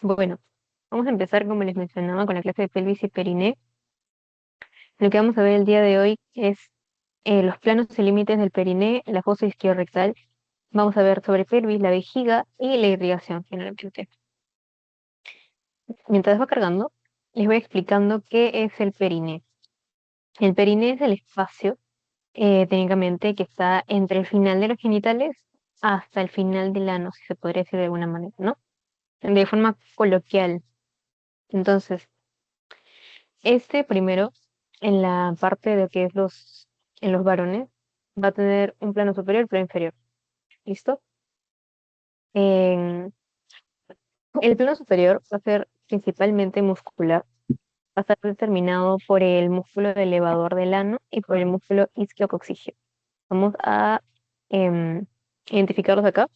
Bueno, vamos a empezar como les mencionaba con la clase de pelvis y periné. Lo que vamos a ver el día de hoy es los planos y límites del periné, la fosa isquiorrectal. Vamos a ver sobre pelvis, la vejiga y la irrigación generalmente. Mientras va cargando, les voy explicando qué es el periné. El periné es el espacio, técnicamente, que está entre el final de los genitales hasta el final del ano, si se podría decir de alguna manera, ¿no? De forma coloquial. Entonces, este primero, en la parte de que es en los varones, va a tener un plano superior y plano inferior. ¿Listo? En el plano superior va a ser principalmente muscular, va a estar determinado por el músculo elevador del ano y por el músculo isquiocoxígeo. Vamos a em, identificarlos acá.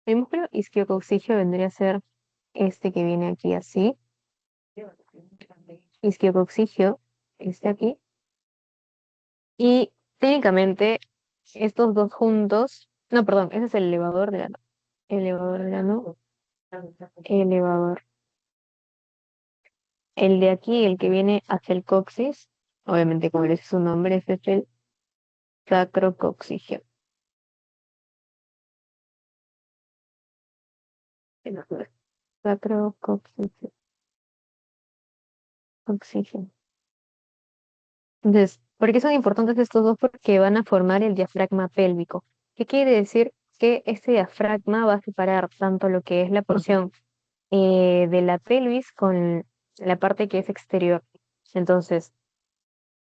El músculo isquiocoxígeo vendría a ser este que viene aquí así. Isquiocoxígeo, este aquí. Y técnicamente estos dos juntos, no, perdón, ese es el elevador de la, elevador de la, no, elevador. El de aquí, el que viene hacia el coxis, obviamente como le dice su nombre, ese es el sacrocoxígeo. Sacrocoxígeo. Oxígeno. Entonces, ¿por qué son importantes estos dos? Porque van a formar el diafragma pélvico. ¿Qué quiere decir? Que este diafragma va a separar tanto lo que es la porción de la pelvis con la parte que es exterior. Entonces,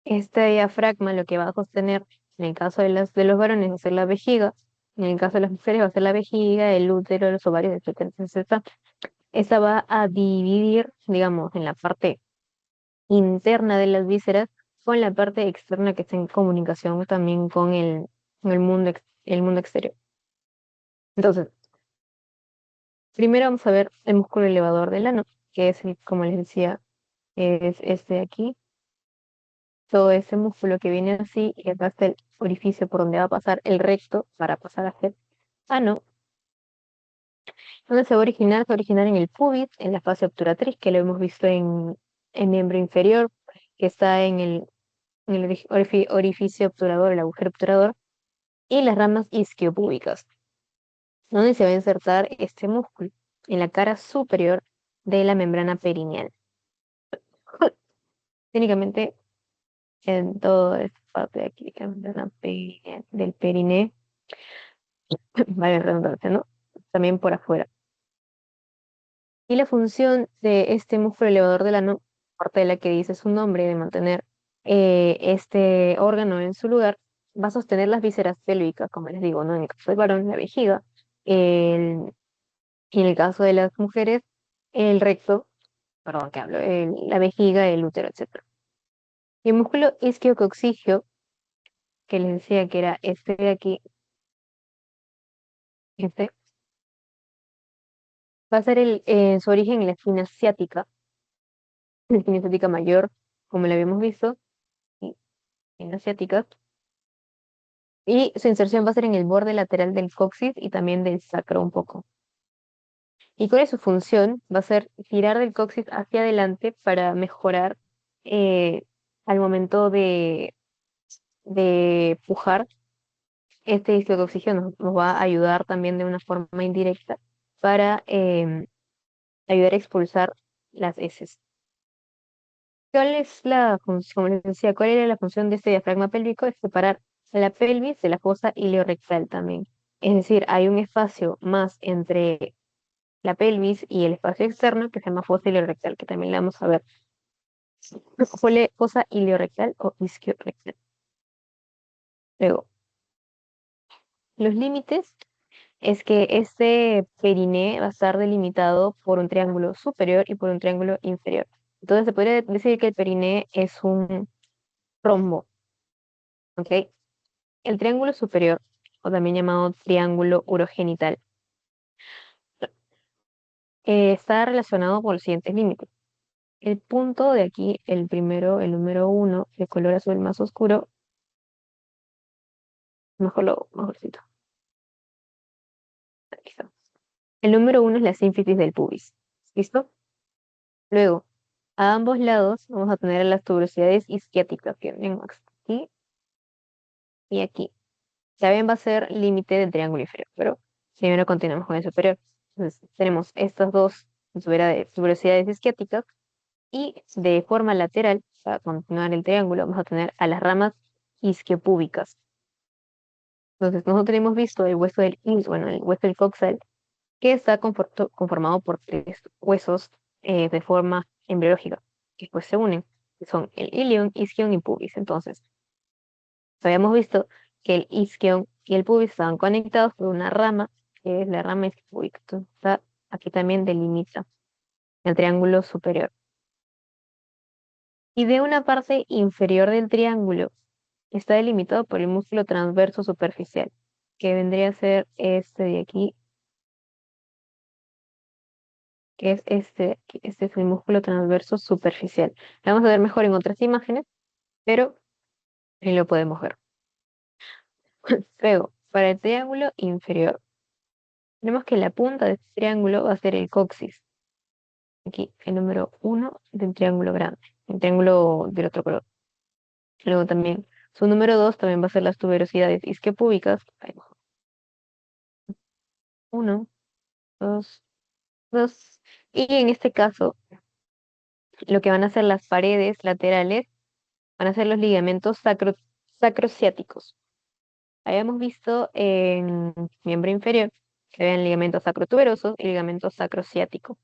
este diafragma lo que va a sostener, en el caso de los varones, va a ser la vejiga, en el caso de las mujeres va a ser la vejiga, el útero, los ovarios, etcétera. Entonces, esta va a dividir, digamos, en la parte interna de las vísceras con la parte externa que está en comunicación también con el mundo, el mundo exterior. Entonces, primero vamos a ver el músculo elevador del ano, que es, como les decía, es este de aquí, todo ese músculo que viene así y acá está el orificio por donde va a pasar el recto para pasar a ser ano. ¿Dónde se va a originar? Se va a originar en el pubis, en la fase obturatriz, que lo hemos visto en miembro inferior, que está en el orificio obturador, el agujero obturador, y las ramas isquiopúbicas, donde se va a insertar este músculo, en la cara superior de la membrana perineal. Técnicamente, en toda esta parte de aquí, la membrana del periné, vale redundancia, ¿no? También por afuera. Y la función de este músculo elevador del ano, aparte de la que dice su nombre, de mantener este órgano en su lugar, va a sostener las vísceras pélvicas, como les digo, ¿no? En el caso del varón, la vejiga, y en el caso de las mujeres, el recto, perdón, que hablo, la vejiga, el útero, etcétera. Y el músculo isquiocoxígeo, que les decía que era este de aquí, este, va a ser su origen en la espina ciática mayor, como lo habíamos visto, y en la ciática, y su inserción va a ser en el borde lateral del coxis y también del sacro un poco. ¿Y cuál es su función? Va a ser girar del coxis hacia adelante para mejorar eh, al momento de pujar. Este dióxido de oxígeno nos va a ayudar también de una forma indirecta para ayudar a expulsar las heces. ¿Cuál es la función? Como les decía, ¿cuál era la función de este diafragma pélvico? Es separar la pelvis de la fosa iliorrectal también. Es decir, hay un espacio más entre la pelvis y el espacio externo que se llama fosa iliorrectal, que también la vamos a ver. Fosa iliorrectal o isquiorrectal. Luego, los límites es que este periné va a estar delimitado por un triángulo superior y por un triángulo inferior. Entonces se podría decir que el periné es un rombo, ¿ok? El triángulo superior, o también llamado triángulo urogenital, está relacionado con los siguientes límites. El punto de aquí, el primero, el número uno, de color azul más oscuro, mejorcito. Aquí está. El número uno es la sínfisis del pubis. ¿Listo? Luego, a ambos lados vamos a tener las tuberosidades isquiáticas que vienen aquí y aquí. También va a ser límite del triángulo inferior, pero primero continuamos con el superior. Entonces, tenemos estas dos tuberosidades isquiáticas y de forma lateral, para continuar el triángulo, vamos a tener a las ramas isquiopúbicas. Entonces, nosotros hemos visto el hueso del bueno, el hueso del coxal, que está conformado por tres huesos de forma embriológica, que después se unen, que son el ilion, isquion y pubis. Entonces, habíamos visto que el isquion y el pubis estaban conectados por una rama, que es la rama isquiopúbica. Entonces, aquí también delimita el triángulo superior. Y de una parte inferior del triángulo está delimitado por el músculo transverso superficial, que vendría a ser este de aquí, que es este de aquí. Este es el músculo transverso superficial. Lo vamos a ver mejor en otras imágenes, pero ahí lo podemos ver. Luego, para el triángulo inferior, tenemos que la punta de este triángulo va a ser el coxis. Aquí, el número uno del triángulo grande, el triángulo del otro color. Luego también, su número dos también va a ser las tuberosidades isquiopúbicas. Ahí va. Uno, dos, dos. Y en este caso, lo que van a ser las paredes laterales van a ser los ligamentos sacrociáticos. Habíamos visto en miembro inferior que habían ligamentos sacrotuberosos y ligamentos sacrociáticos.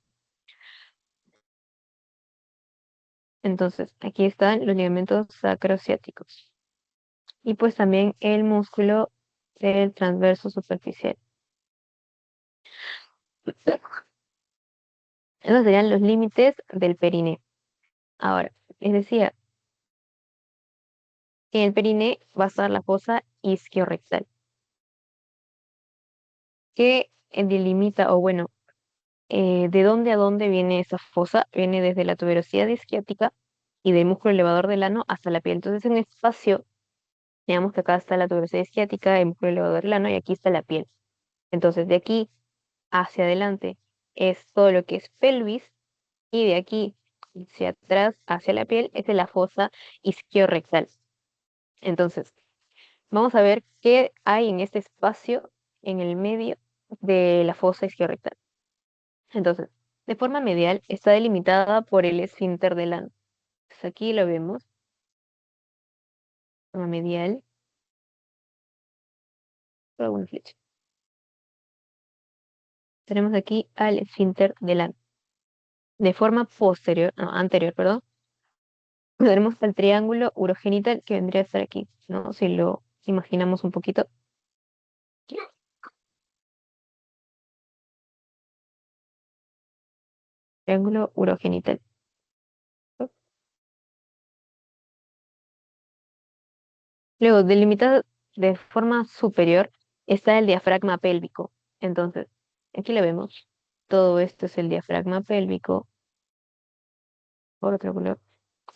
Entonces, aquí están los ligamentos sacrociáticos. Y pues también el músculo del transverso superficial. Esos serían los límites del perineo. Ahora, les decía, en el perineo va a estar la fosa isquiorrectal, que delimita, o bueno, ¿de dónde a dónde viene esa fosa? Viene desde la tuberosidad isquiática y del músculo elevador del ano hasta la piel. Entonces, en un espacio, digamos que acá está la tuberosidad isquiática, el músculo elevador del ano y aquí está la piel. Entonces, de aquí hacia adelante es todo lo que es pelvis y de aquí hacia atrás, hacia la piel, es de la fosa isquiorrectal. Entonces, vamos a ver qué hay en este espacio en el medio de la fosa isquiorrectal. Entonces, de forma medial está delimitada por el esfínter del ano. Entonces, aquí lo vemos, forma medial, toda una flecha. Tenemos aquí al esfínter del ano. De forma posterior, no, anterior, perdón, tenemos el triángulo urogenital que vendría a estar aquí, ¿no? Si lo imaginamos un poquito. Triángulo urogenital. Luego, delimitado de forma superior, está el diafragma pélvico. Entonces, aquí lo vemos. Todo esto es el diafragma pélvico. Por otro color.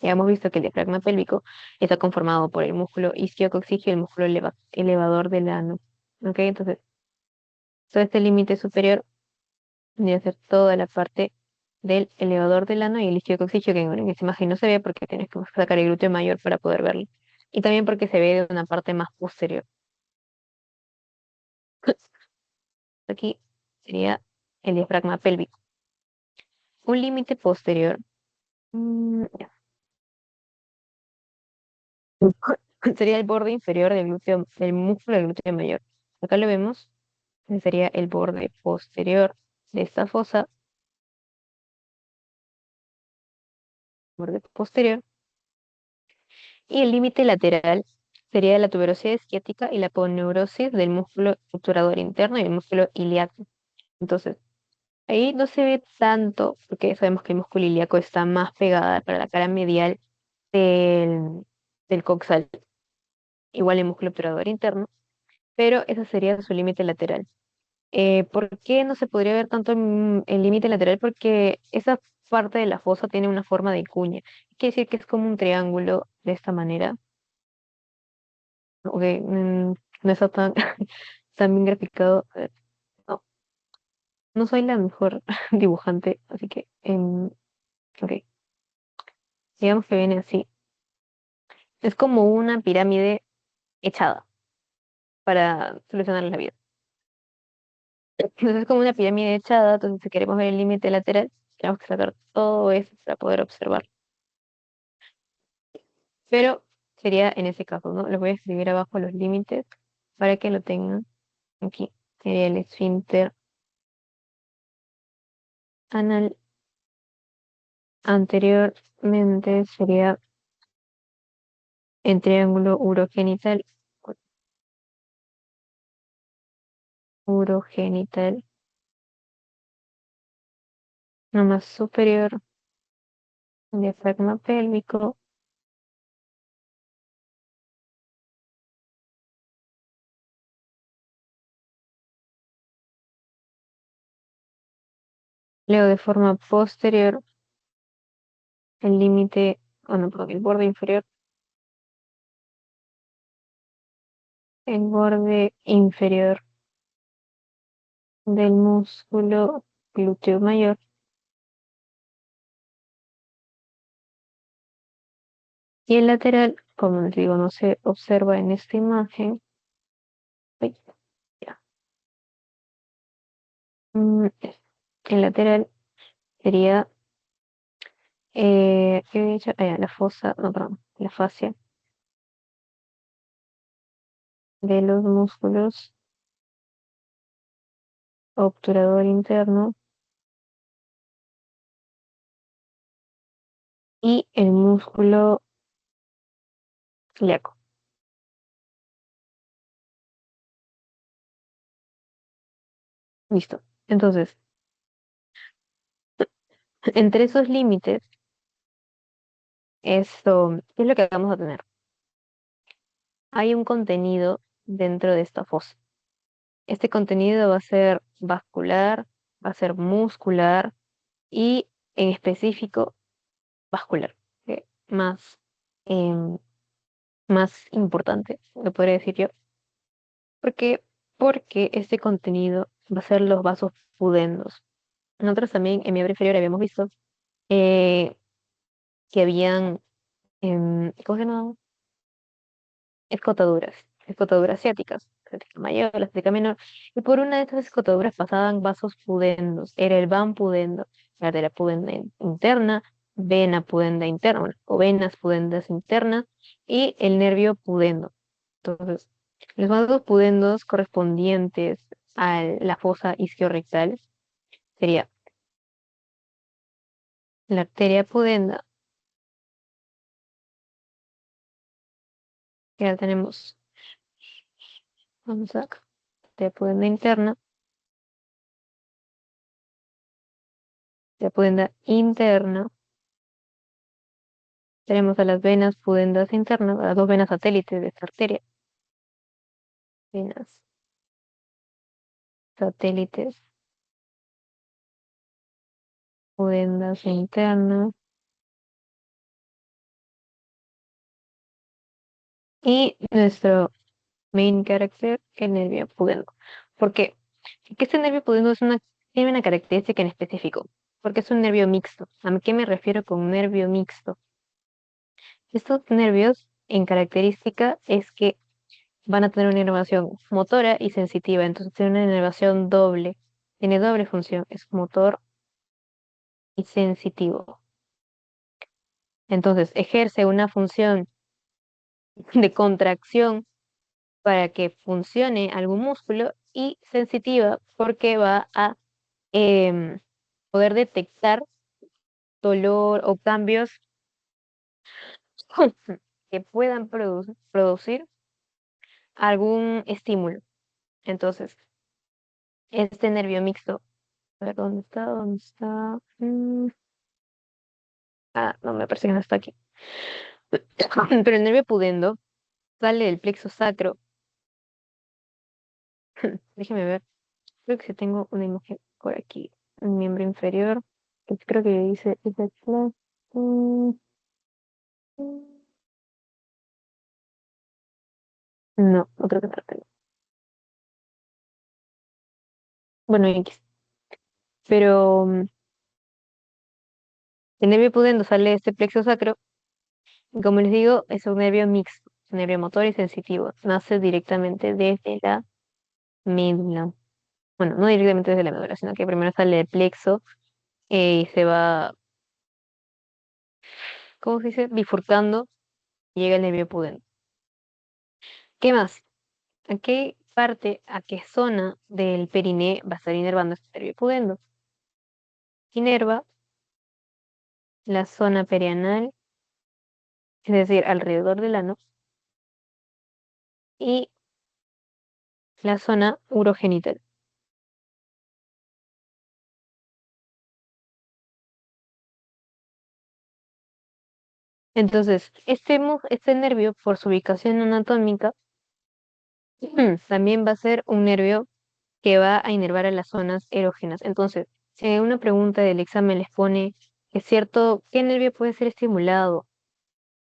Ya hemos visto que el diafragma pélvico está conformado por el músculo isquiococcigio y el músculo elevador del ano. ¿Ok? Entonces, todo este límite superior vendría a ser toda la parte del elevador del ano y el isquiococcigio, que bueno, en esta imagen no se ve porque tienes que sacar el glúteo mayor para poder verlo. Y también porque se ve de una parte más posterior. Aquí sería el diafragma pélvico. Un límite posterior ya, sería el borde inferior del glúteo, del músculo del glúteo mayor. Acá lo vemos, ese sería el borde posterior de esta fosa, borde posterior, y el límite lateral sería la tuberosidad isquiática y la aponeurosis del músculo obturador interno y el músculo ilíaco. Entonces, ahí no se ve tanto, porque sabemos que el músculo ilíaco está más pegada para la cara medial del, del coxal, igual el músculo obturador interno, pero ese sería su límite lateral. ¿Por qué no se podría ver tanto el límite lateral? Porque esa parte de la fosa tiene una forma de cuña. Quiere decir que es como un triángulo de esta manera. Ok, no está tan, tan bien graficado. No. No soy la mejor dibujante, así que, ok, digamos que viene así. Es como una pirámide echada para solucionar la vida. Entonces es como una pirámide echada, entonces si queremos ver el límite lateral, tenemos que sacar todo eso para poder observar. Pero sería en ese caso, ¿no? Les voy a escribir abajo los límites para que lo tengan aquí. Sería el esfínter anal. Anteriormente sería el triángulo urogenital, urogenital, más superior, diafragma pélvico, luego de forma posterior, el límite, oh no, perdón, el borde inferior, el borde inferior del músculo glúteo mayor y el lateral, como les digo, no se observa en esta imagen. Uy, ya. El lateral sería, ¿qué había dicho? Ah, ya, la fosa, no, perdón, la fascia de los músculos obturador interno y el músculo ilíaco. Listo. Entonces, entre esos límites, esto, ¿qué es lo que vamos a tener? Hay un contenido dentro de esta fosa. Este contenido va a ser vascular, va a ser muscular y en específico vascular, que más, em, más importante, lo podría decir yo. ¿Por qué? Porque este contenido va a ser los vasos pudendos. Nosotros también en miembro inferior habíamos visto eh, que habían, ¿cómo se llama? Escotaduras, escotaduras ciáticas, la ciática mayor, la ciática menor, y por una de estas escotaduras pasaban vasos pudendos, era el van pudendo, la arteria pudenda interna, vena pudenda interna, bueno, o venas pudendas internas, y el nervio pudendo. Entonces, los vasos pudendos correspondientes a la fosa isquiorrectal sería la arteria pudenda, que ya tenemos, vamos acá, arteria pudenda interna, arteria pudenda interna. Tenemos a las venas pudendas internas, a las dos venas satélites de esta arteria. Venas satélites pudendas internas. Y nuestro main character, el nervio pudendo. ¿Por qué? Porque este nervio pudendo tiene una característica en específico. Porque es un nervio mixto. ¿A qué me refiero con nervio mixto? Estos nervios, en característica, es que van a tener una inervación motora y sensitiva. Entonces tiene una inervación doble. Tiene doble función. Es motor y sensitivo. Entonces, ejerce una función de contracción para que funcione algún músculo y sensitiva porque va a em, poder detectar dolor o cambios que puedan producir algún estímulo. Entonces, este nervio mixto, a ver, ¿dónde está? ¿Dónde está? No, me parece que no está aquí. Pero el nervio pudendo sale del plexo sacro. Déjeme ver. Creo que sí tengo una imagen por aquí. Un miembro inferior. Que creo que dice esa clase. Mm, No, no creo que no lo tengo. Bueno, X. Pero el nervio pudendo sale de este plexo sacro, y como les digo, es un nervio mixto, un nervio motor y sensitivo. Nace directamente desde la médula. Bueno, no directamente desde la médula, sino que primero sale del plexo y se va, ¿cómo se dice? Bifurcando y llega el nervio pudendo. ¿Qué más? ¿A qué parte, a qué zona del periné va a estar inervando este nervio pudendo? Inerva la zona perianal, es decir, alrededor del ano, y la zona urogenital. Entonces, este nervio, por su ubicación anatómica, también va a ser un nervio que va a inervar a las zonas erógenas. Entonces, si en una pregunta del examen les pone, es cierto, ¿qué nervio puede ser estimulado?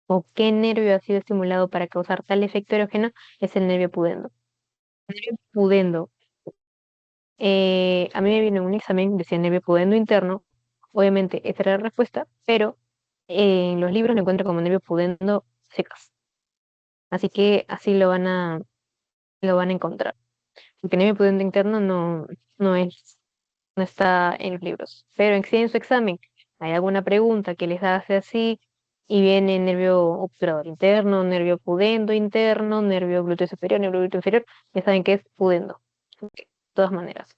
¿O qué nervio ha sido estimulado para causar tal efecto erógeno? Es el nervio pudendo. Nervio pudendo. A mí me vino un examen, decía nervio pudendo interno. Obviamente, esta era la respuesta, pero en los libros lo encuentro como nervio pudendo secas. Así que así lo van a encontrar. Porque nervio pudendo interno no es, no está en los libros. Pero en sí en su examen hay alguna pregunta que les hace así y viene nervio obturador interno, nervio pudendo interno, nervio glúteo superior, nervio glúteo inferior, ya saben que es pudendo. Ok, de todas maneras.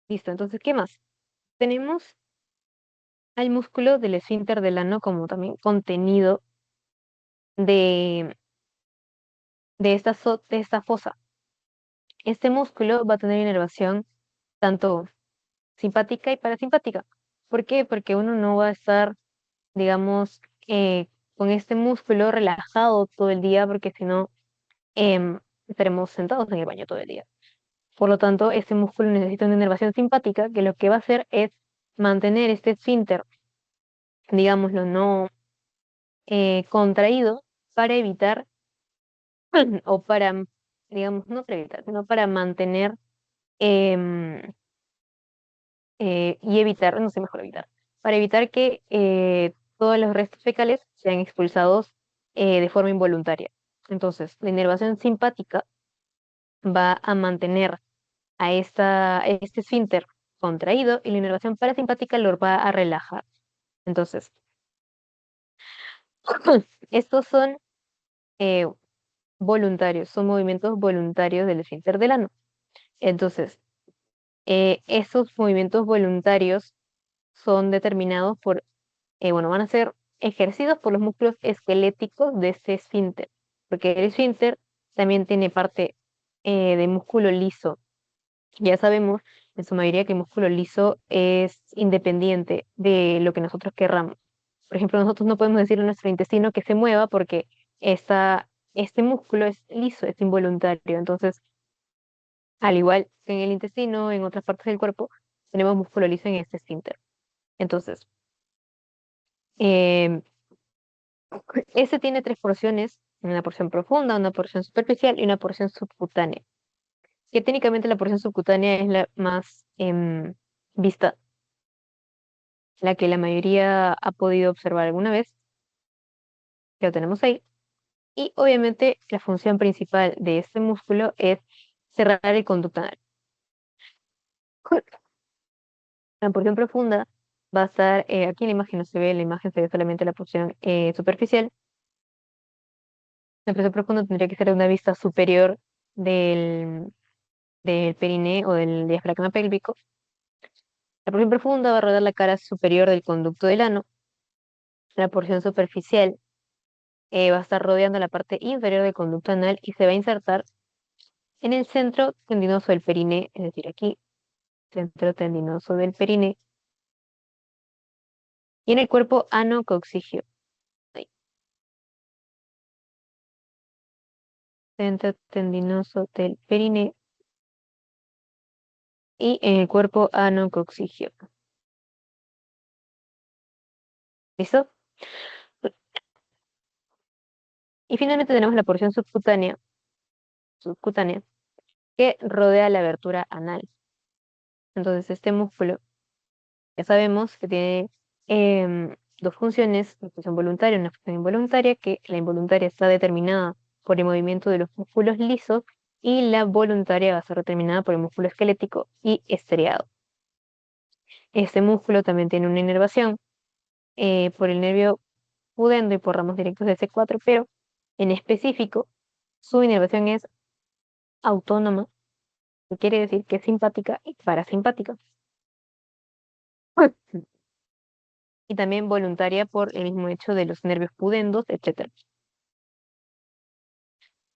Listo, entonces, ¿qué más? Tenemos al músculo del esfínter del ano como también contenido de, de esta fosa. Este músculo va a tener inervación tanto simpática y parasimpática. ¿Por qué? Porque uno no va a estar, digamos, con este músculo relajado todo el día, porque si no, estaremos sentados en el baño todo el día. Por lo tanto, este músculo necesita una inervación simpática que lo que va a hacer es mantener este esfínter, digámoslo, no contraído para evitar, o para, digamos, no para evitar, sino para mantener em, y evitar, no sé, mejor evitar, para evitar que todos los restos fecales sean expulsados de forma involuntaria. Entonces, la inervación simpática va a mantener a este esfínter contraído y la inervación parasimpática lo va a relajar. Entonces, estos son eh, voluntarios, son movimientos voluntarios del esfínter del ano. Entonces, esos movimientos voluntarios son determinados por bueno, van a ser ejercidos por los músculos esqueléticos de este esfínter, porque el esfínter también tiene parte de músculo liso. Ya sabemos en su mayoría que el músculo liso es independiente de lo que nosotros querramos. Por ejemplo, nosotros no podemos decirle a nuestro intestino que se mueva porque este músculo es liso, es involuntario. Entonces, al igual que en el intestino, en otras partes del cuerpo, tenemos músculo liso en este esfínter. Entonces, em, este tiene tres porciones, una porción profunda, una porción superficial y una porción subcutánea. Que técnicamente la porción subcutánea es la más vista, la que la mayoría ha podido observar alguna vez, que lo tenemos ahí. Y obviamente la función principal de este músculo es cerrar el conducto anal. La porción profunda va a estar, aquí en la imagen no se ve, en la imagen se ve solamente la porción superficial. La porción profunda tendría que ser una vista superior del, del periné o del diafragma pélvico. La porción profunda va a rodear la cara superior del conducto del ano. La porción superficial va a estar rodeando la parte inferior del conducto anal y se va a insertar en el centro tendinoso del periné, es decir, aquí, centro tendinoso del periné, y en el cuerpo anococcigio. Ahí, centro tendinoso del periné y en el cuerpo anococcigio. ¿Listo? Y finalmente tenemos la porción subcutánea, que rodea la abertura anal. Entonces, este músculo ya sabemos que tiene dos funciones, una función voluntaria y una función involuntaria, que la involuntaria está determinada por el movimiento de los músculos lisos y la voluntaria va a ser determinada por el músculo esquelético y estriado. Este músculo también tiene una inervación por el nervio pudendo y por ramos directos de C4, pero en específico su inervación es autónoma, que quiere decir que es simpática y parasimpática. Y también voluntaria por el mismo hecho de los nervios pudendos, etcétera.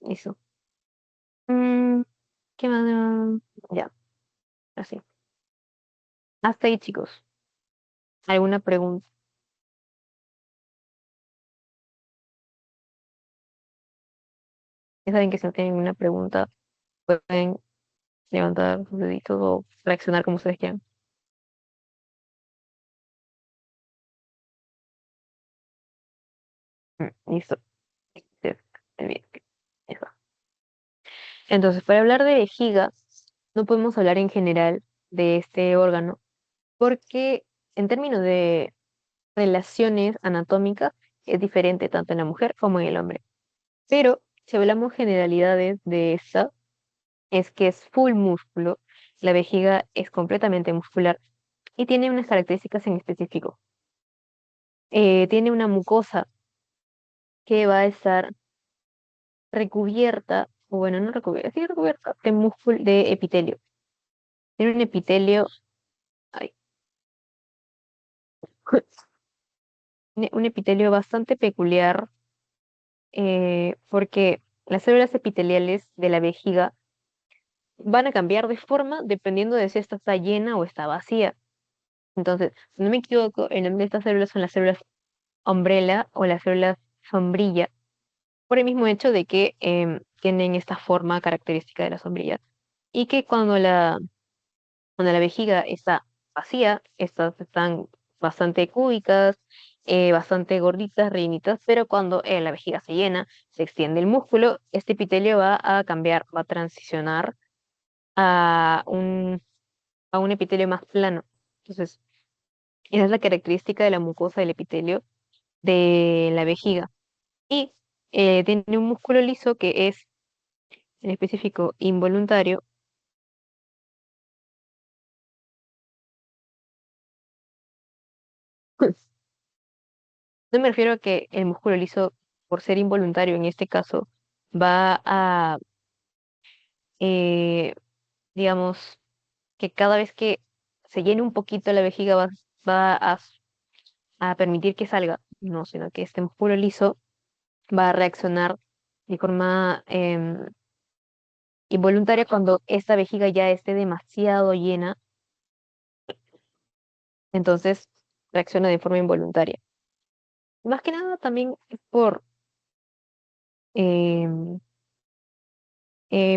Eso. Mm, ¿Qué más? Ya, así. Hasta ahí, chicos. ¿Alguna pregunta? Ya saben que si no tienen ninguna pregunta, pueden levantar sus deditos o reaccionar como ustedes quieran. Listo. Sí, bien. Eso. Entonces, para hablar de vejiga, no podemos hablar en general de este órgano, porque en términos de relaciones anatómicas es diferente tanto en la mujer como en el hombre. Pero si hablamos generalidades de esta, es que es full músculo, la vejiga es completamente muscular y tiene unas características en específico. Tiene una mucosa que va a estar recubierta, o bueno, no recubierta, sí recubierta de músculo, de epitelio. Tiene un epitelio, ay, tiene un epitelio bastante peculiar, porque las células epiteliales de la vejiga van a cambiar de forma dependiendo de si esta está llena o está vacía. Entonces, si no me equivoco, el nombre de estas células son las células umbrella o las células sombrilla, por el mismo hecho de que tienen esta forma característica de la sombrilla. Y que cuando la vejiga está vacía, estas están bastante cúbicas, bastante gorditas, rellenitas, pero cuando la vejiga se llena, se extiende el músculo, este epitelio va a cambiar, va a transicionar a a un epitelio más plano. Entonces, esa es la característica de la mucosa del epitelio de la vejiga. Y tiene un músculo liso que es, en específico, involuntario. No me refiero a que el músculo liso, por ser involuntario en este caso, va a, eh, digamos, que cada vez que se llene un poquito la vejiga va a permitir que salga. No, sino que este músculo liso va a reaccionar de forma involuntaria cuando esta vejiga ya esté demasiado llena, entonces reacciona de forma involuntaria. Más que nada también es em,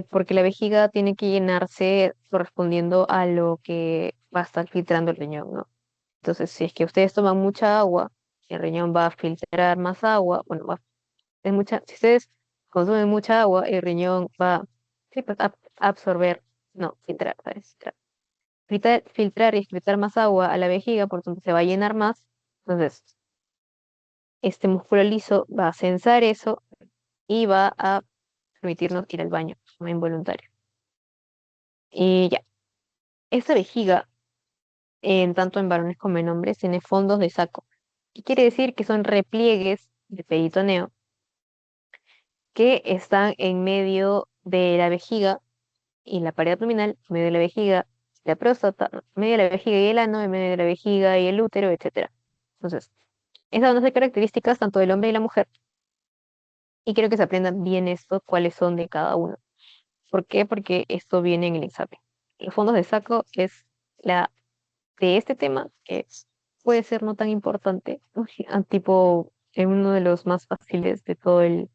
porque la vejiga tiene que llenarse correspondiendo a lo que va a estar filtrando el riñón, ¿no? Entonces, si es que ustedes toman mucha agua, el riñón va a filtrar más agua, bueno, si ustedes consumen mucha agua, el riñón va sí, pues, a absorber, no, filtrar, ¿sabes? Filtrar y excretar más agua a la vejiga, por tanto se va a llenar más. Entonces, este músculo liso va a sensar eso y va a permitirnos ir al baño, no involuntario. Y ya, esta vejiga, tanto en varones como en hombres, tiene fondos de saco. ¿Qué quiere decir? Que son repliegues de peritoneo que están en medio de la vejiga y la pared abdominal, en medio de la vejiga, la próstata, no, en medio de la vejiga y el ano, en medio de la vejiga y el útero, etcétera. Entonces, esas van a ser características tanto del hombre y la mujer. Y quiero que se aprendan bien esto, cuáles son de cada uno. ¿Por qué? Porque esto viene en el examen. Los fondos de saco es la de este tema, que puede ser no tan importante, tipo uno de los más fáciles de todo el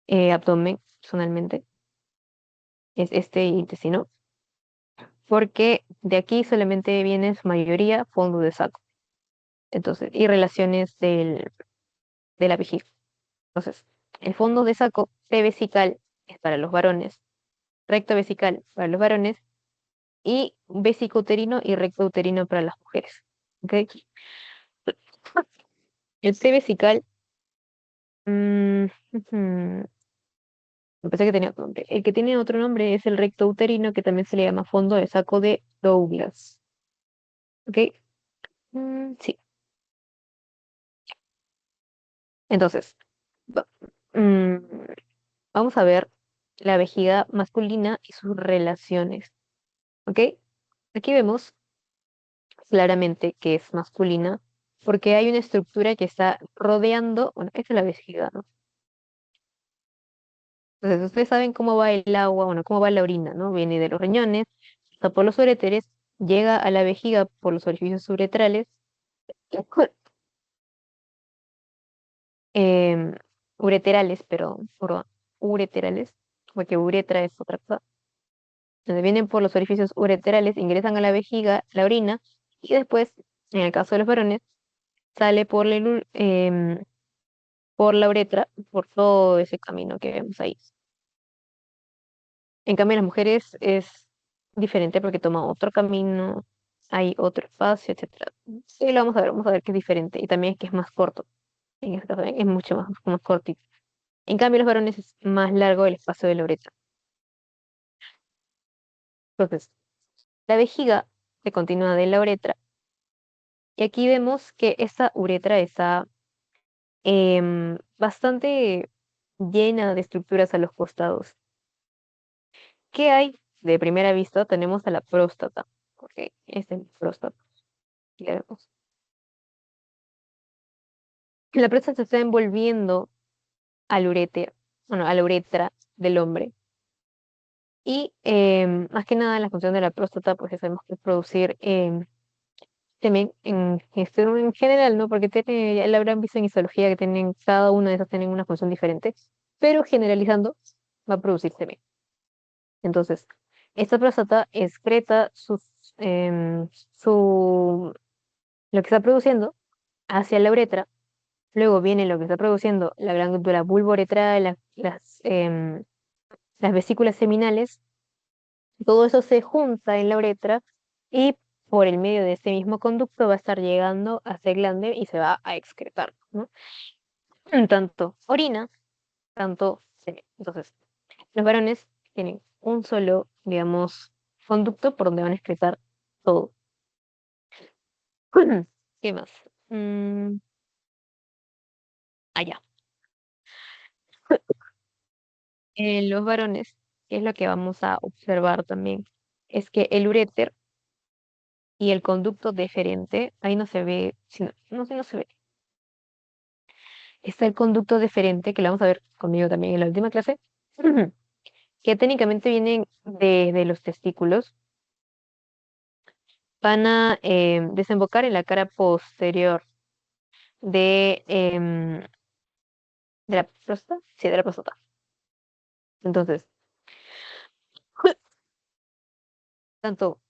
abdomen, personalmente, es este intestino, porque de aquí solamente viene en su mayoría fondo de saco. Entonces, y relaciones de la vejiga. Entonces, el fondo de saco prevesical es para los varones recto vesical para los varones y vesicouterino y recto uterino para las mujeres. ¿Ok? El T vesical, ujú, pensé que tenía otro nombre. El que tiene otro nombre es el recto uterino, que también se le llama fondo de saco de Douglas. ¿Ok? Sí. Entonces, va- mm, vamos a ver la vejiga masculina y sus relaciones. ¿Ok? Aquí vemos claramente que es masculina porque hay una estructura que está rodeando, bueno, esta es la vejiga, ¿no? Entonces, ustedes saben cómo va el agua, bueno, cómo va la orina, ¿no? Viene de los riñones, pasa por los uréteres, llega a la vejiga por los orificios uretrales, em, perdón, ureterales, porque uretra es otra cosa. Entonces vienen por los orificios ureterales, ingresan a la vejiga, la orina, y después, en el caso de los varones, sale por la uretra, por todo ese camino que vemos ahí. En cambio, en las mujeres es diferente porque toma otro camino, hay otro espacio, etcétera. Sí, lo vamos a ver que es diferente y también que es más corto. En este caso es mucho más cortito. En cambio, los varones es más largo el espacio de la uretra. Entonces, la vejiga se continúa de la uretra y aquí vemos que esa uretra está bastante llena de estructuras a los costados. ¿Qué hay? De primera vista tenemos a la próstata, porque es el próstata. Aquí la vemos. La próstata se está envolviendo al uréter, bueno, a la uretra del hombre. Y más que nada la función de la próstata, pues ya sabemos que es producir semen en general, ¿no? Porque tiene, ya la habrán visto en histología que tienen, cada una de esas tienen una función diferente, pero generalizando va a producir semen. Entonces, esta próstata excreta em, su, lo que está produciendo hacia la uretra. Luego viene lo que está produciendo la glándula vulvoretral, las vesículas seminales. Todo eso se junta en la uretra y por el medio de ese mismo conducto va a estar llegando a ese glande y se va a excretar, ¿no? Tanto orina, tanto semen. Entonces, los varones tienen un solo, digamos, conducto por donde van a excretar todo. ¿Qué más? Mm, allá. En los varones, que es lo que vamos a observar también, es que el uréter y el conducto deferente, ahí no se ve, no sé, no se ve. Está el conducto deferente, que lo vamos a ver conmigo también en la última clase, que técnicamente vienen de los testículos, van a desembocar en la cara posterior de la próstata, sí, de la próstata. Entonces, tanto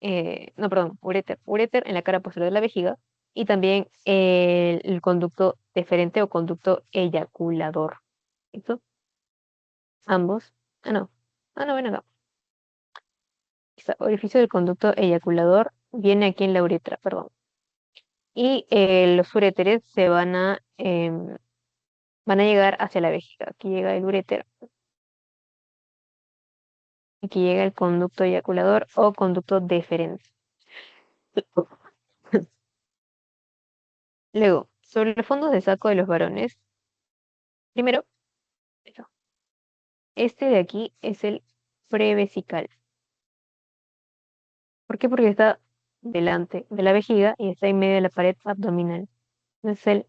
no, perdón, uréter en la cara posterior de la vejiga y también el conducto deferente o conducto eyaculador. ¿Listo? Ambos. No. No, ven acá. Está, orificio del conducto eyaculador viene aquí en la uretra, perdón. Y los uréteres van a llegar hacia la vejiga. Aquí llega el uréter, aquí llega el conducto eyaculador o conducto deferente. Luego, sobre los fondos de saco de los varones, primero, este de aquí es el prevesical. ¿Por qué? Porque está delante de la vejiga y está en medio de la pared abdominal. Es el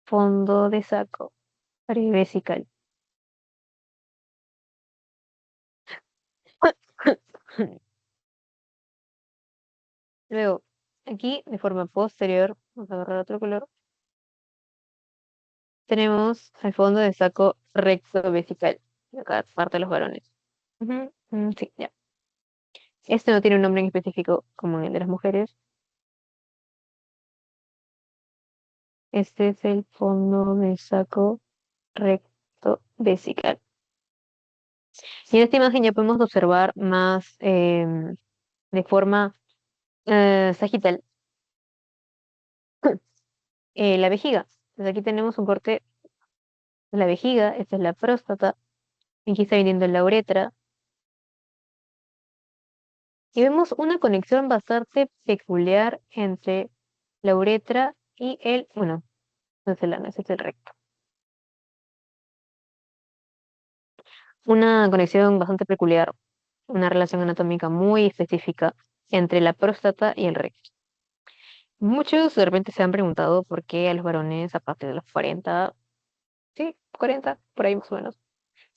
fondo de saco prevesical. Luego, aquí de forma posterior, vamos a agarrar otro color, tenemos el fondo de saco recto vesical. Acá parte de los varones. Ujú, sí, ya. Este no tiene un nombre en específico como el de las mujeres. Este es el fondo de saco recto vesical. Y en esta imagen ya podemos observar más de forma sagital la vejiga. Entonces aquí tenemos un corte de la vejiga, esta es la próstata, aquí está viniendo la uretra, y vemos una conexión bastante peculiar entre la uretra y bueno, no es el ano, ese es el recto. Una conexión bastante peculiar, una relación anatómica muy específica entre la próstata y el recto. Muchos de repente se han preguntado por qué a los varones a partir de los 40, sí, 40, por ahí más o menos,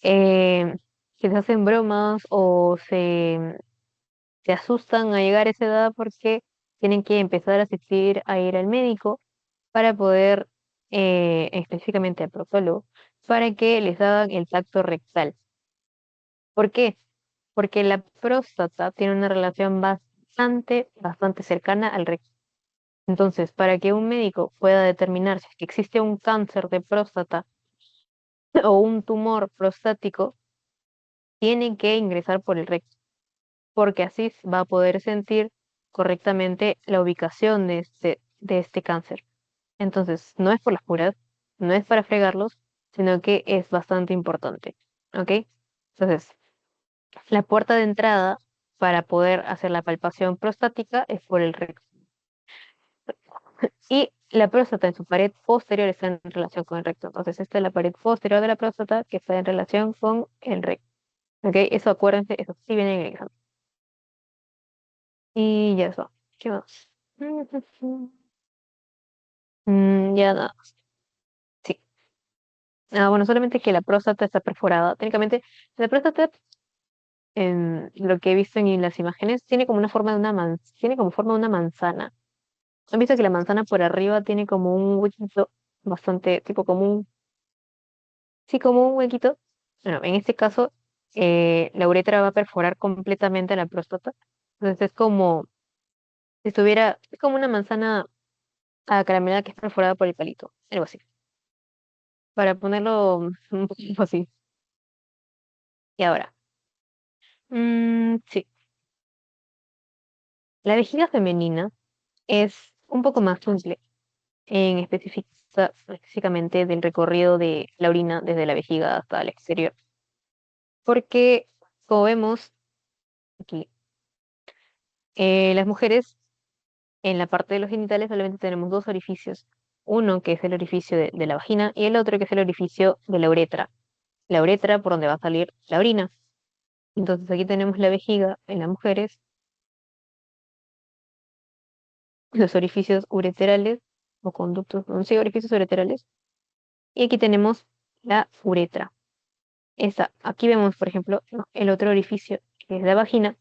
eh, se les hacen bromas o se asustan a llegar a esa edad porque tienen que empezar a asistir a ir al médico para poder, específicamente al proctólogo, para que les hagan el tacto rectal. ¿Por qué? Porque la próstata tiene una relación bastante cercana al recto. Entonces, para que un médico pueda determinar si es que existe un cáncer de próstata o un tumor prostático, tiene que ingresar por el recto, porque así va a poder sentir correctamente la ubicación de este cáncer. Entonces, no es por las puras, no es para fregarlos, sino que es bastante importante. ¿Ok? Entonces, la puerta de entrada para poder hacer la palpación prostática es por el recto. Y la próstata en su pared posterior está en relación con el recto. Entonces, esta es la pared posterior de la próstata que está en relación con el recto. ¿Ok? Eso acuérdense, eso sí viene en el examen. Y ya eso. ¿Qué más? Ya nada. Sí. Ah, bueno, solamente que la próstata está perforada. Técnicamente, la próstata, en lo que he visto en las imágenes, tiene como una forma de tiene como forma de una manzana. ¿Han visto que la manzana por arriba tiene como un huequito bastante, tipo como sí, como un huequito? Bueno, en este caso, la uretra va a perforar completamente la próstata. Entonces es como si estuviera, es como una manzana acaramelada que es perforada por el palito, algo así. Para ponerlo un poquito así. Y ahora, sí, la vejiga femenina es un poco más simple específicamente del recorrido de la orina desde la vejiga hasta el exterior. Porque, como vemos aquí, las mujeres en la parte de los genitales solamente tenemos dos orificios. Uno que es el orificio de la vagina y el otro que es el orificio de la uretra. La uretra por donde va a salir la orina. Entonces aquí tenemos la vejiga en las mujeres, los orificios ureterales o conductos, no sé, orificios ureterales. Y aquí tenemos la uretra. Aquí vemos, por ejemplo, ¿no? El otro orificio que es la vagina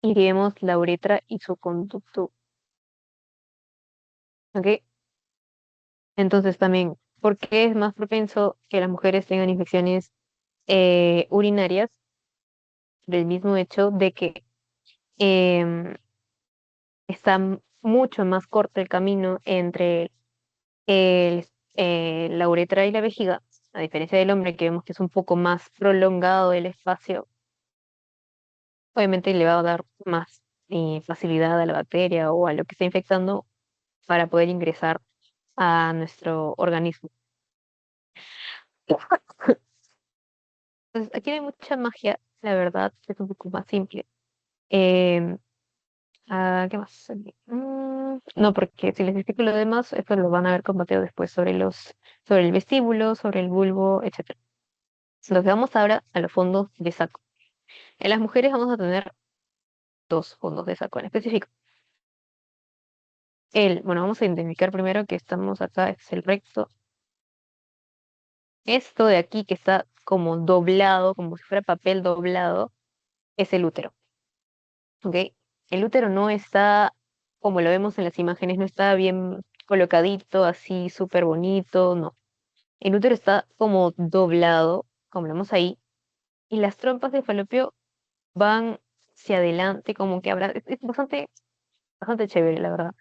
y aquí vemos la uretra y su conducto. ¿Ok? Entonces también, ¿por qué es más propenso que las mujeres tengan infecciones urinarias? Del mismo hecho de que em, está mucho más corto el camino entre el- la uretra y la vejiga, a diferencia del hombre que vemos que es un poco más prolongado el espacio, obviamente le va a dar más facilidad a la bacteria o a lo que está infectando para poder ingresar a nuestro organismo. Entonces, aquí no hay mucha magia, la verdad, es un poco más simple. Em, ¿Qué más? No, porque si les explico lo demás, esto lo van a ver con Mateo después sobre el vestíbulo, sobre el bulbo, etcétera. Entonces vamos ahora a los fondos de saco. En las mujeres vamos a tener dos fondos de saco en específico. Bueno, vamos a identificar primero que estamos acá, es el recto. Esto de aquí que está como doblado, como si fuera papel doblado, es el útero. ¿Ok? El útero no está, como lo vemos en las imágenes, no está bien colocadito, así súper bonito, no. El útero está como doblado, como lo vemos ahí, y las trompas de falopio van hacia adelante, como que habrá, es bastante chévere, la verdad,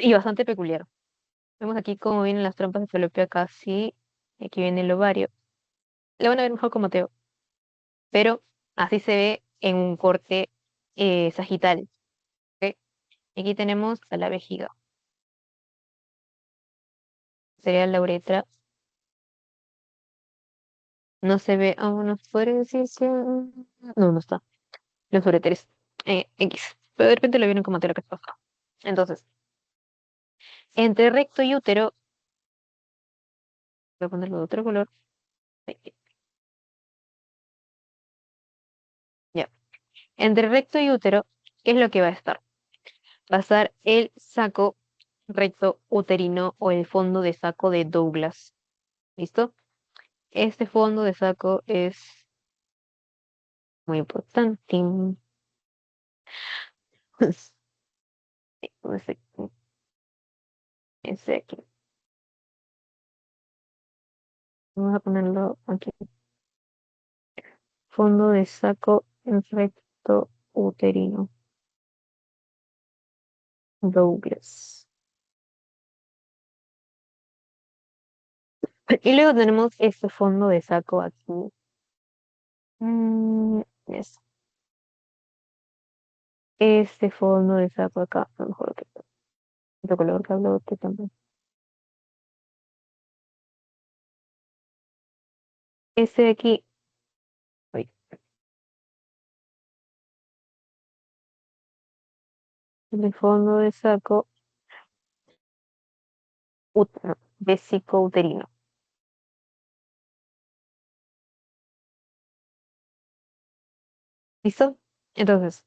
y bastante peculiar. Vemos aquí cómo vienen las trompas de falopio acá, sí, y aquí viene el ovario. La van a ver mejor como Mateo, pero así se ve en un corte sagital. ¿Ok? Aquí tenemos a la vejiga. Sería la uretra. No se ve, no se podría decir que... No, no está. Los ureteres. X. Pero de repente lo vieron como Mateo que pasa. Entonces, entre recto y útero, voy a ponerlo de otro color. Ahí, ya. Entre recto y útero, ¿qué es lo que va a estar? Va a estar el saco recto uterino o el fondo de saco de Douglas. ¿Listo? Este fondo de saco es muy importante. Ese, ese aquí. Vamos a ponerlo aquí. Fondo de saco en recto uterino. Douglas. Y luego tenemos este fondo de saco aquí. Yes. Este fondo de saco acá. A lo mejor otro color que hablo también. Este de aquí. Uy, el fondo de saco vésico uterino. ¿Listo? Entonces,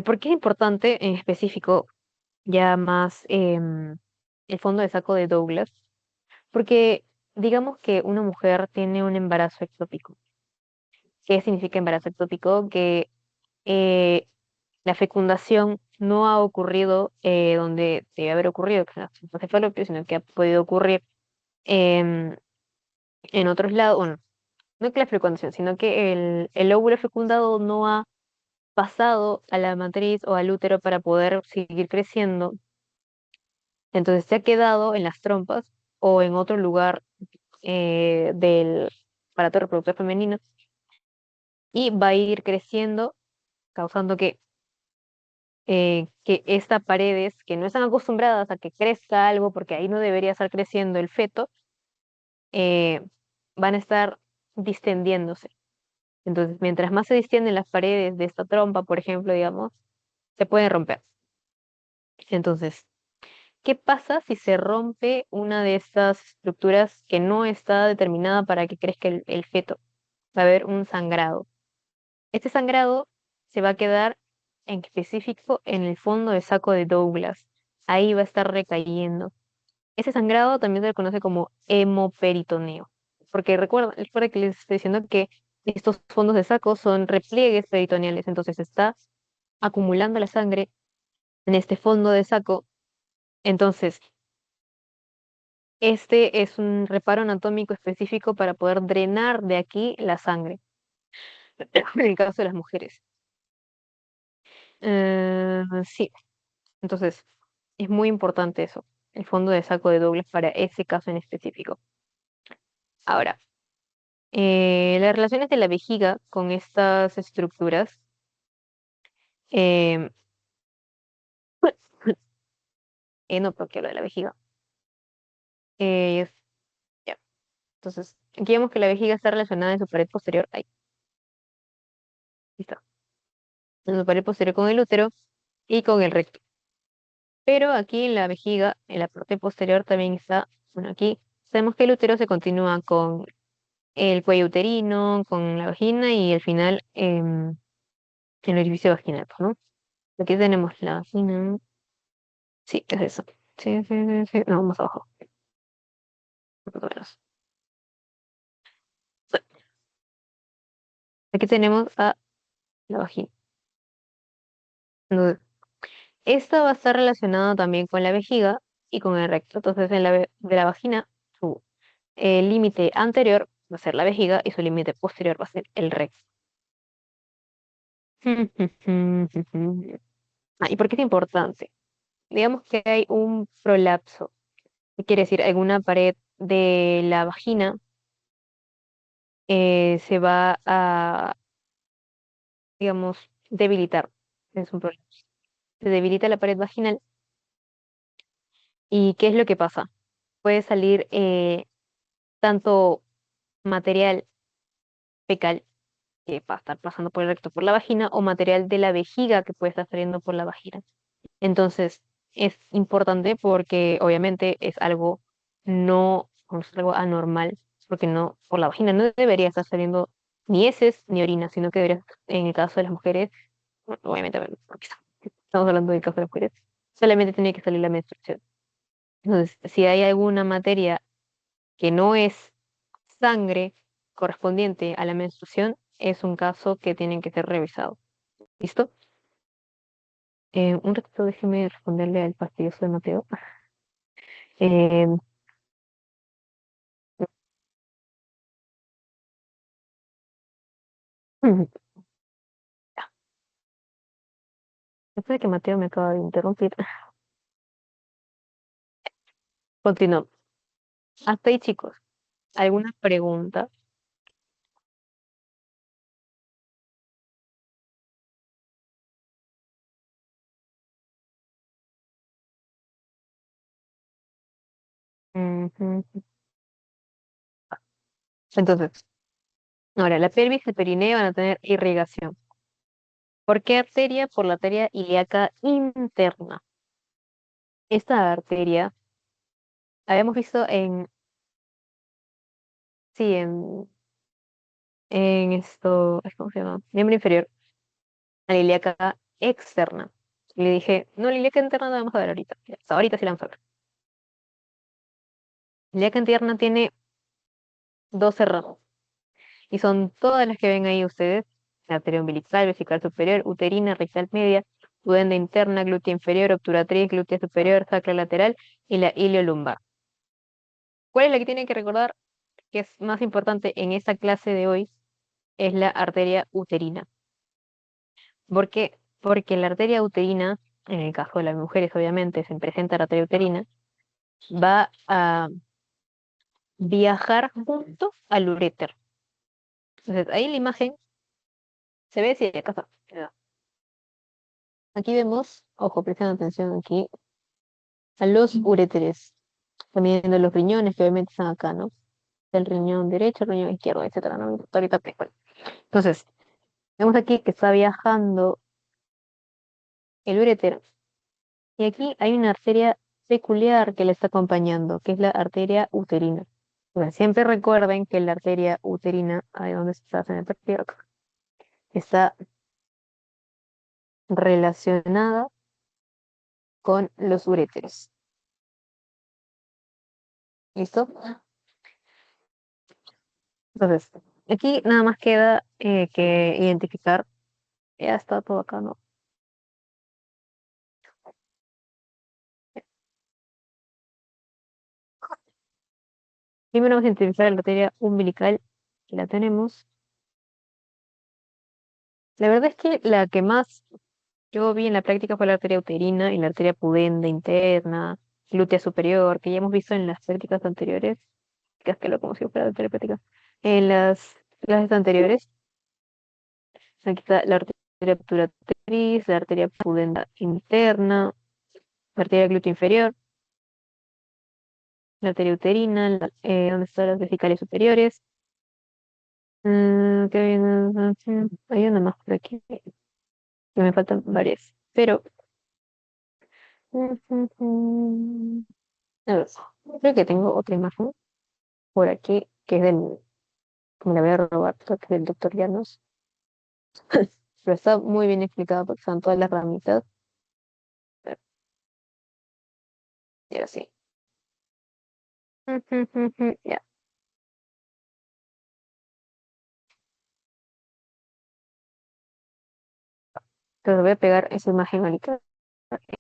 ¿por qué es importante en específico ya más el fondo de saco de Douglas? Porque digamos que una mujer tiene un embarazo ectópico. ¿Qué significa embarazo ectópico? Que eh, la fecundación no ha ocurrido donde debe haber ocurrido, que es en la cefalopio, sino que ha podido ocurrir em, en otros lados. Bueno, no que la fecundación, sino que el óvulo fecundado no ha pasado a la matriz o al útero para poder seguir creciendo. Entonces se ha quedado en las trompas o en otro lugar del aparato reproductor femenino y va a ir creciendo, causando que estas paredes, que no están acostumbradas a que crezca algo, porque ahí no debería estar creciendo el feto, eh, van a estar distendiéndose. Entonces, mientras más se distienden las paredes de esta trompa, por ejemplo, digamos, se pueden romper. Entonces, ¿qué pasa si se rompe una de estas estructuras que no está determinada para que crezca el feto? Va a haber un sangrado. Este sangrado se va a quedar en específico en el fondo del saco de Douglas. Ahí va a estar recayendo. Ese sangrado también se le conoce como hemoperitoneo. Porque recuerda que les estoy diciendo que estos fondos de saco son repliegues peritoneales. Entonces está acumulando la sangre en este fondo de saco. Entonces, este es un reparo anatómico específico para poder drenar de aquí la sangre, en el caso de las mujeres. Sí, entonces es muy importante eso, el fondo de saco de Douglas para ese caso en específico. Ahora, las relaciones de la vejiga con estas estructuras, eh, no, porque lo de la vejiga. eh, ya, entonces, aquí vemos que la vejiga está relacionada en su pared posterior, ahí está, en su pared posterior con el útero y con el recto. Pero aquí en la vejiga, en la parte posterior también está, bueno, aquí sabemos que el útero se continúa con el cuello uterino, con la vagina y al final el orificio vaginal, pues, ¿no? Aquí tenemos la vagina. Sí, es eso. Sí, sí, sí, sí. No, más abajo, más o menos. Aquí tenemos a la vagina. Entonces, esta va a estar relacionada también con la vejiga y con el recto. Entonces, de la vagina, su límite anterior va a ser la vejiga y su límite posterior va a ser el recto. ¿Y por qué es importante? Digamos que hay un prolapso, que quiere decir alguna pared de la vagina. se va a, digamos, debilitar. Es un problema. Se debilita la pared vaginal. ¿Y qué es lo que pasa? Puede salir tanto material fecal que va a estar pasando por el recto por la vagina o material de la vejiga que puede estar saliendo por la vagina. Entonces, es importante porque obviamente es algo no, no es algo anormal, porque no, por la vagina no debería estar saliendo ni heces ni orina, sino que debería, en el caso de las mujeres, bueno, obviamente, bueno, porque estamos hablando del caso de las mujeres, solamente tiene que salir la menstruación. Entonces, si hay alguna materia que no es sangre correspondiente a la menstruación, es un caso que tienen que ser revisado. ¿Listo? Un ratito déjeme responderle al fastidioso de Mateo. Eh, Después de que Mateo me acaba de interrumpir, continuamos. Hasta ahí, chicos. ¿Alguna pregunta? Ujú. Entonces, ahora, la pelvis y el perineo van a tener irrigación. ¿Por qué arteria? Por la arteria ilíaca interna. Esta arteria, habíamos visto sí, en esto, ¿cómo se llama? Miembro inferior, a la ilíaca externa. Y le dije, no, la ilíaca interna la vamos a ver ahorita. Ya, hasta ahorita sí la vamos a ver. La ilíaca interna tiene 12 ramas. Y son todas las que ven ahí ustedes: la arteria umbilical, vesical superior, uterina, rectal media, pudenda interna, glútea inferior, obturatriz, glútea superior, sacra lateral y la iliolumbar. ¿Cuál es la que tienen que recordar que es más importante en esta clase de hoy? Es la arteria uterina. ¿Por qué? Porque la arteria uterina, en el caso de las mujeres obviamente se presenta la arteria uterina, va a viajar junto al uréter. Entonces ahí la imagen se ve si acá está. Aquí vemos, ojo, presten atención aquí, a los uréteres, también de los riñones que obviamente están acá, ¿no? El riñón derecho, el riñón izquierdo, etcétera, ¿no? Ahorita te cuento. Entonces, vemos aquí que está viajando el uréter y aquí hay una arteria peculiar que le está acompañando, que es la arteria uterina. Bueno, siempre recuerden que la arteria uterina, ahí donde está en el perfil, acá, está relacionada con los uréteres. ¿Listo? Entonces, aquí nada más queda que identificar, ya está todo acá, ¿no? Primero vamos a identificar la arteria umbilical, que la tenemos. La verdad es que la que más yo vi en la práctica fue la arteria uterina y la arteria pudenda interna, glútea superior, que ya hemos visto en las prácticas anteriores, que lo como si fuera arteria práctica. En las clases anteriores, aquí está la arteria obturatriz, la arteria pudenda interna, la arteria glútea inferior, la arteria uterina, donde están las vesicales superiores. Que hay una más por aquí, que me faltan varias. Pero, a ver, creo que tengo otra imagen por aquí, que es del, que me la voy a robar, creo que es del doctor Llanos. Pero está muy bien explicado porque están todas las ramitas. Y ahora sí. Ya. Entonces voy a pegar esa imagen ahorita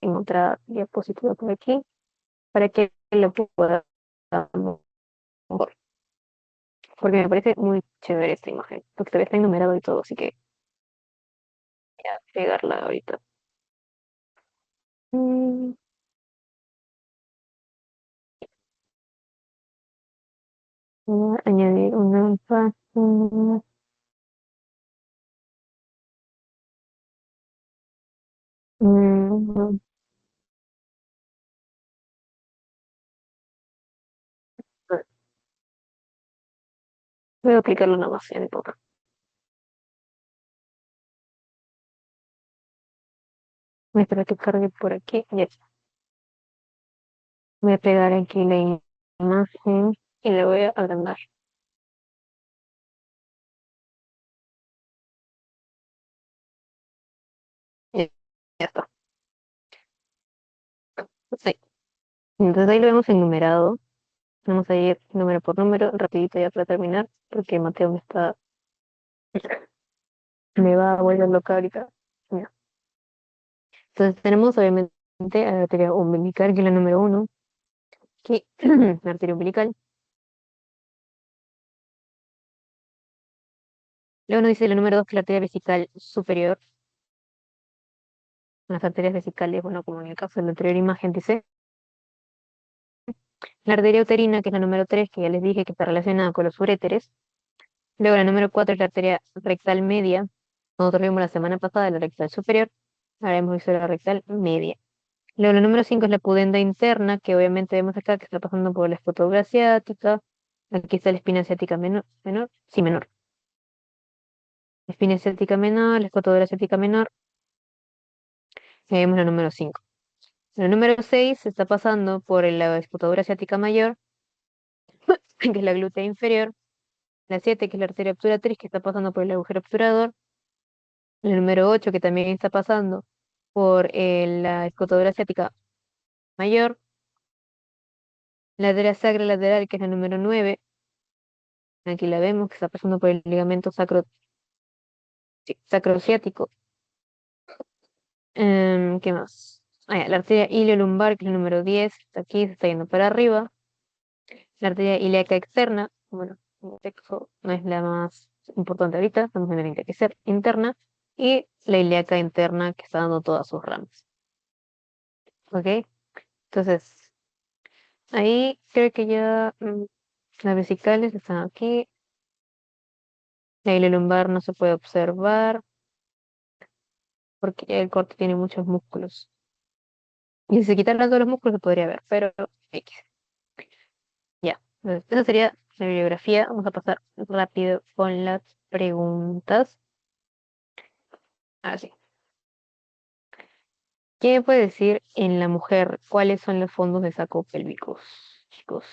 en otra diapositiva por aquí para que lo pueda mejor. Porque me parece muy chévere esta imagen, porque todavía está enumerado y todo, así que voy a pegarla ahorita. Mm, Voy a añadir una alfa. Mm, mm, Voy a aplicarlo una más, ya no importa. Voy a esperar que cargue por aquí. Ya está. Voy a pegar aquí la imagen y le voy a agrandar. Ya, ya está. Sí. Entonces ahí lo vemos enumerado. Vamos a ir número por número, rapidito ya para terminar, porque Mateo me va a volver loca ahorita. Ya. Entonces tenemos obviamente a la arteria umbilical, que es la número uno, que la arteria umbilical. Luego nos dice la número dos, que es la arteria vesical superior. Las arterias vesicales, bueno, como en el caso de la anterior imagen dice. La arteria uterina, que es la número tres, que ya les dije que está relacionada con los uréteres. Luego la número cuatro es la arteria rectal media. Nosotros vimos la semana pasada la rectal superior. Ahora hemos visto la rectal media. Luego la número 5 es la pudenda interna, que obviamente vemos acá que está pasando por la escotadura asiática. Aquí está la espina asiática menor, sí, menor. Espina asiática menor, la escotadura asiática menor. Y ahí vemos la número 5. La número 6 está pasando por la escotadura asiática mayor, que es la glútea inferior. La 7 que es la arteria obturatriz, que está pasando por el agujero obturador. La número 8 que también está pasando por la escotadura asiática mayor. La arteria sacra lateral, que es la número 9. Aquí la vemos que está pasando por el ligamento sí, sacrociático. ¿Qué más? Ah, ya, la arteria iliolumbar, que es el número 10, está aquí, se está yendo para arriba. La arteria ilíaca externa, bueno, en el texto no es la más importante ahorita, estamos en la ilíaca interna. Y la ilíaca interna, que está dando todas sus ramas. ¿Ok? Entonces, ahí creo que ya las vesicales están aquí. La iliolumbar no se puede observar porque el corte tiene muchos músculos. Y si se quitaran todos los músculos se podría ver, pero X. Ya. Entonces, esa sería la bibliografía. Vamos a pasar rápido con las preguntas. Así. ¿Qué me puede decir en la mujer cuáles son los fondos de saco pélvicos, chicos?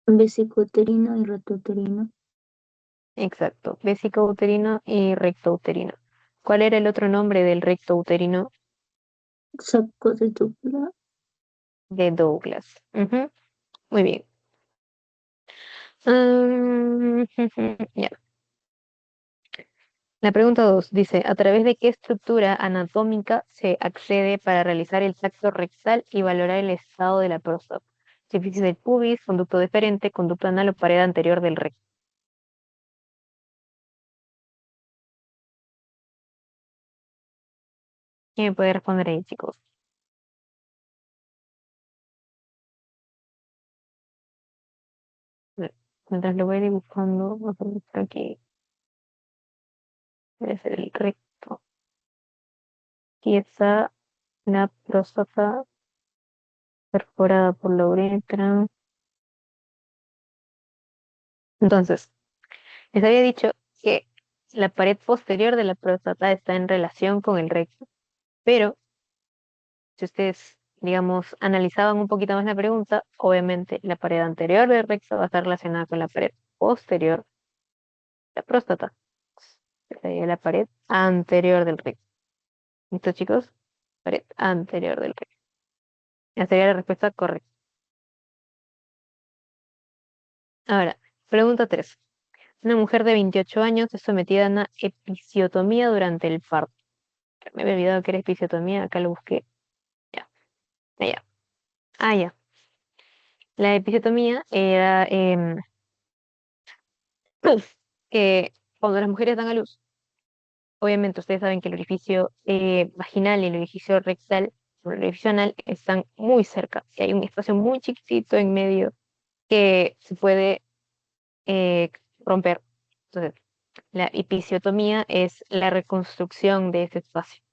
Vesicouterino y rectouterino. Exacto. Vésico uterino y recto uterino. ¿Cuál era el otro nombre del recto uterino? Saco de dupla. De Douglas. Ujú, muy bien. Mm, ya. La pregunta 2 dice, ¿a través de qué estructura anatómica se accede para realizar el tacto rectal y valorar el estado de la próstata? Superficie del pubis, conducto deferente, conducto anal o pared anterior del recto. ¿Quién me puede responder ahí, chicos? A ver, mientras lo voy dibujando, vamos a buscar aquí, debe ser el recto. Aquí está la próstata perforada por la uretra. Entonces, les había dicho que la pared posterior de la próstata está en relación con el recto, pero si ustedes, digamos, analizaban un poquito más la pregunta, obviamente la pared anterior del recto va a estar relacionada con la pared posterior de la próstata. Sería la pared anterior del recto. ¿Listo, chicos? Pared anterior del recto. Esa sería la respuesta correcta. Ahora, pregunta 3. Una mujer de 28 años es sometida a una episiotomía durante el parto. Me había olvidado que era episiotomía, acá lo busqué. Ya, ya. Ah, ya. La episiotomía era que cuando las mujeres dan a luz, obviamente ustedes saben que el orificio vaginal y el orificio rectal, o el orificio anal, están muy cerca. Y hay un espacio muy chiquitito en medio que se puede eh, romper. Entonces, la episiotomía es la reconstrucción de ese espacio.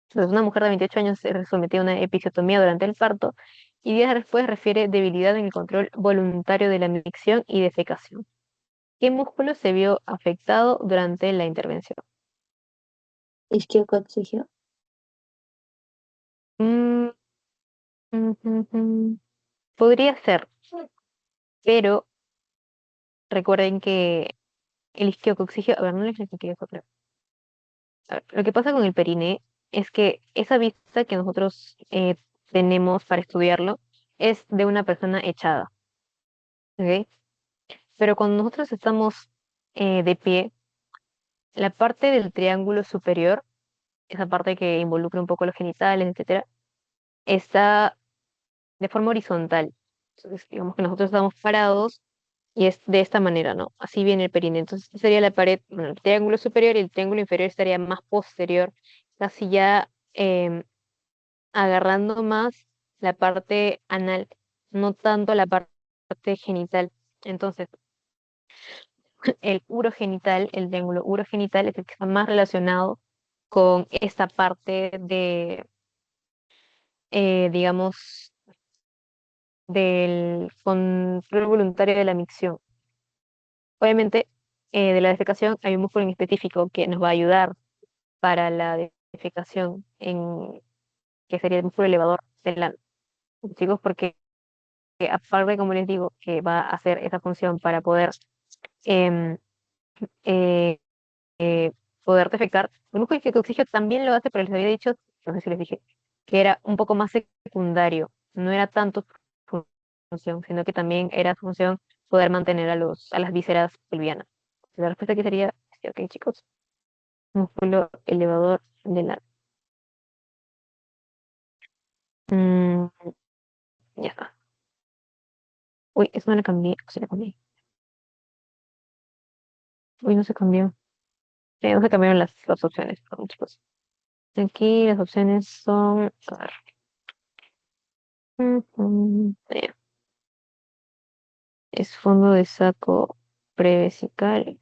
Entonces, una mujer de 28 años se sometió a una episiotomía durante el parto y días después refiere debilidad en el control voluntario de la micción y defecación. ¿Qué músculo se vio afectado durante la intervención? Isquiocoexigio. Mm, Podría ser, pero recuerden que el isquiocoexigio, a ver, no les expliqué eso, pero a ver, lo que pasa con el periné es que esa vista que nosotros tenemos para estudiarlo es de una persona echada, ¿ok? Pero cuando nosotros estamos de pie, la parte del triángulo superior, esa parte que involucra un poco los genitales, etcétera, está de forma horizontal. Entonces, digamos que nosotros estamos parados y es de esta manera, ¿no? Así viene el periné. Entonces, esta sería la pared, bueno, el triángulo superior y el triángulo inferior estaría más posterior, casi ya agarrando más la parte anal, no tanto la parte genital. Entonces, el urogenital, el triángulo urogenital es el que está más relacionado con esta parte de, digamos, del control voluntario de la micción. Obviamente, de la defecación hay un músculo en específico que nos va a ayudar para la defecación, que sería el músculo elevador del ano. Chicos, porque aparte, como les digo, que va a hacer esa función para em, eh, poder defecar, el músculo de oxígeno también lo hace, pero les había dicho, no sé si les dije, que era un poco más secundario, no era tanto su función, sino que también era su función poder mantener a las vísceras pelvianas. La respuesta aquí sería, sí, ok, chicos, músculo elevador del ano. Mm, ya está. Uy, eso no le cambié, o se le cambié. Uy, no se cambió. No se cambiaron las opciones, perdón, chicos. Aquí las opciones son, a ver, es fondo de saco prevesical,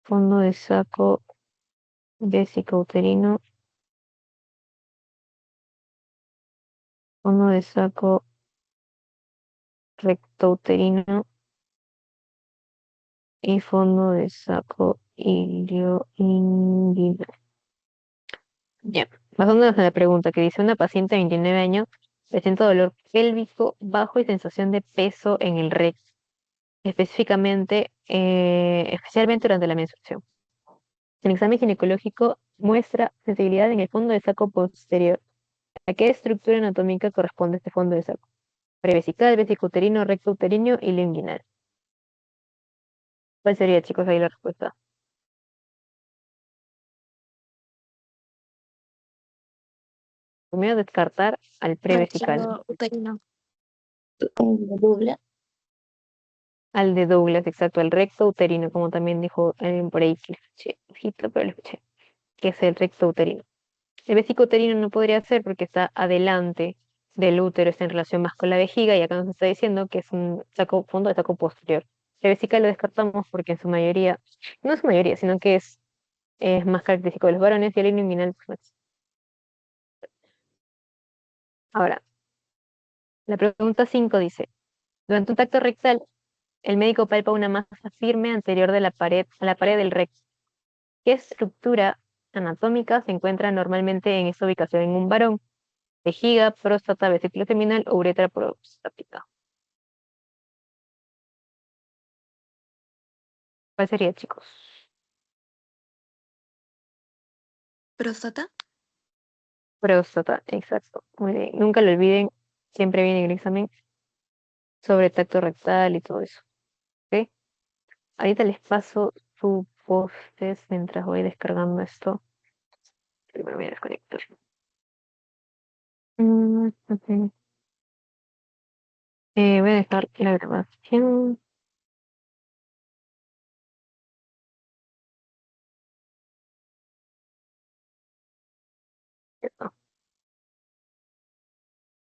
fondo de saco vesicouterino, fondo de saco rectouterino y fondo de saco ilioinguinal. Ya, basándonos en la pregunta que dice una paciente de 29 años presenta dolor pélvico bajo y sensación de peso en el recto, específicamente, especialmente durante la menstruación. El examen ginecológico muestra sensibilidad en el fondo del saco posterior. ¿A qué estructura anatómica corresponde este fondo de saco? Prevesical, vesicouterino, rectouterino y linguinal. ¿Cuál sería, chicos, ahí la respuesta? Primero descartar al prevesical, Uterino. Douglas. al de Douglas, exacto, al rectouterino, como también dijo alguien por ahí que le escuché, ojito, pero lo escuché, que es el rectouterino. El vesicouterino no podría ser porque está adelante del útero, está en relación más con la vejiga y acá nos está diciendo que es un saco, fondo de saco posterior. El vesical lo descartamos porque en su mayoría, no es su mayoría, sino que es más característico de los varones y el inguinal pues, no es. Ahora, la pregunta 5 dice, durante un tacto rectal, el médico palpa una masa firme anterior de la pared, a la pared del recto. ¿Qué estructura anatómica se encuentra normalmente en esta ubicación en un varón? Vejiga, próstata, vesícula seminal o uretra prostática. ¿Cuál sería, chicos? Próstata. Próstata, exacto. Muy bien. Nunca lo olviden, siempre viene en el examen sobre tacto rectal y todo eso. ¿Ok? Ahorita les paso su postes mientras voy descargando esto. Primero voy a desconectar. Ujú. Voy a dejar la grabación.